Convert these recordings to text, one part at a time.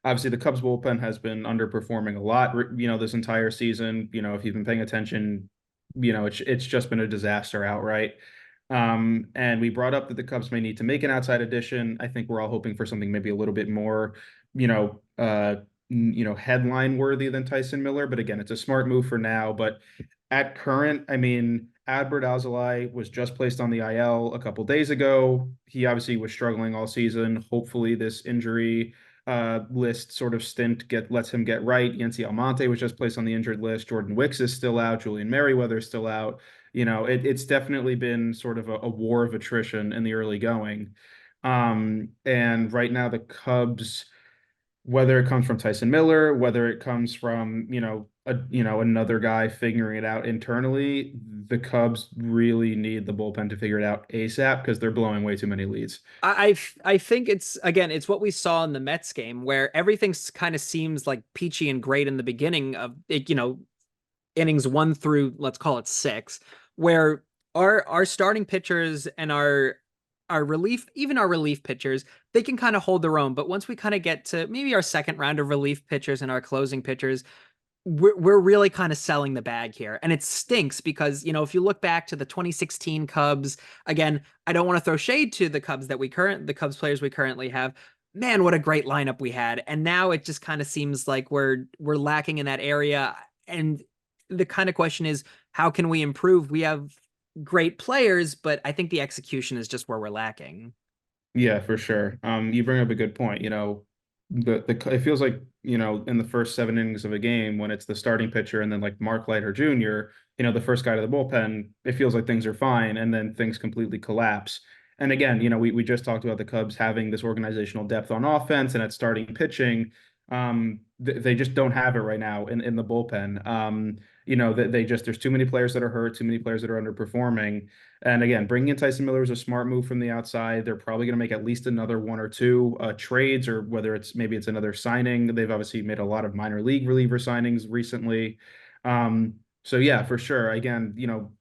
obviously the Cubs bullpen has been underperforming a lot, this entire season. If you've been paying attention, it's just been a disaster outright. And we brought up that the Cubs may need to make an outside addition. I think we're all hoping for something maybe a little bit more, you know, uh, headline worthy than Tyson Miller. But again, it's a smart move for now. But at current, I mean, Adbert Alzolay was just placed on the IL a couple days ago. He obviously was struggling all season. Hopefully, this injury list sort of stint lets him get right. Yancy Almonte was just placed on the injured list. Jordan Wicks is still out. Julian Merriweather is still out. It's definitely been sort of a war of attrition in the early going. And right now, the Cubs, whether it comes from Tyson Miller, whether it comes from, another guy figuring it out internally, the Cubs really need the bullpen to figure it out ASAP because they're blowing way too many leads. I think it's again, it's what we saw in the Mets game where everything kind of seems like peachy and great in the beginning of it, innings 1 through, let's call it 6, where our starting pitchers and our relief, even our relief pitchers, they can kind of hold their own. But once we kind of get to maybe our second round of relief pitchers and our closing pitchers, we're really kind of selling the bag here. And it stinks because, if you look back to the 2016 Cubs, again, I don't want to throw shade to the the Cubs players we currently have. Man, what a great lineup we had. And now it just kind of seems like we're lacking in that area. And the kind of question is, how can we improve? We have great players, but I think the execution is just where we're lacking. Yeah, for sure. You bring up a good point. The it feels like, in the first 7 innings of a game when it's the starting pitcher and then like Mark Leiter Jr., the first guy to the bullpen, it feels like things are fine and then things completely collapse. And again, we just talked about the Cubs having this organizational depth on offense and at starting pitching. They just don't have it right now in the bullpen. There's too many players that are hurt, too many players that are underperforming. And again, bringing in Tyson Miller is a smart move from the outside. They're probably going to make at least another one or two trades, or whether it's another signing. They've obviously made a lot of minor league reliever signings recently. So yeah, for sure. Again,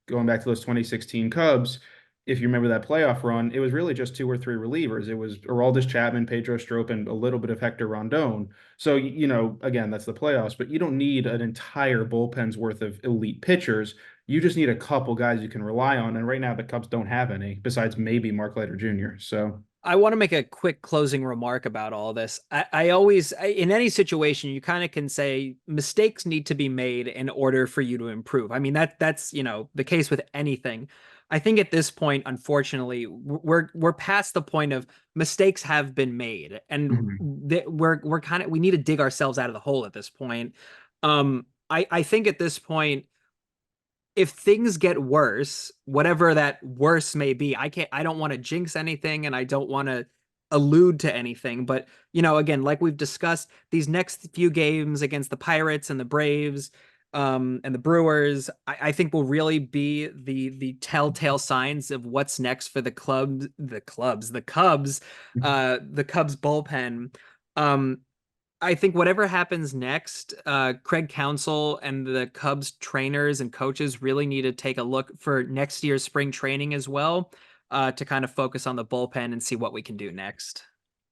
going back to those 2016 Cubs, if you remember that playoff run, it was really just two or three relievers. It was Aroldis Chapman, Pedro Strop, and a little bit of Hector Rondon. So, again, that's the playoffs, but you don't need an entire bullpen's worth of elite pitchers. You just need a couple guys you can rely on. And right now, the Cubs don't have any besides maybe Mark Leiter Jr. So, I want to make a quick closing remark about all this. In any situation, you kind of can say mistakes need to be made in order for you to improve. I mean, that's, the case with anything. I think at this point, unfortunately, we're past the point of mistakes have been made, and mhm. we need to dig ourselves out of the hole at this point. I think at this point, if things get worse, whatever that worse may be, I don't want to jinx anything and I don't want to allude to anything. But, again, like we've discussed, these next few games against the Pirates and the Braves, and the Brewers, I think will really be the telltale signs of what's next for the Cubs bullpen. Um, I think whatever happens next, Craig Counsell and the Cubs trainers and coaches really need to take a look for next year's spring training as well, to kind of focus on the bullpen and see what we can do next.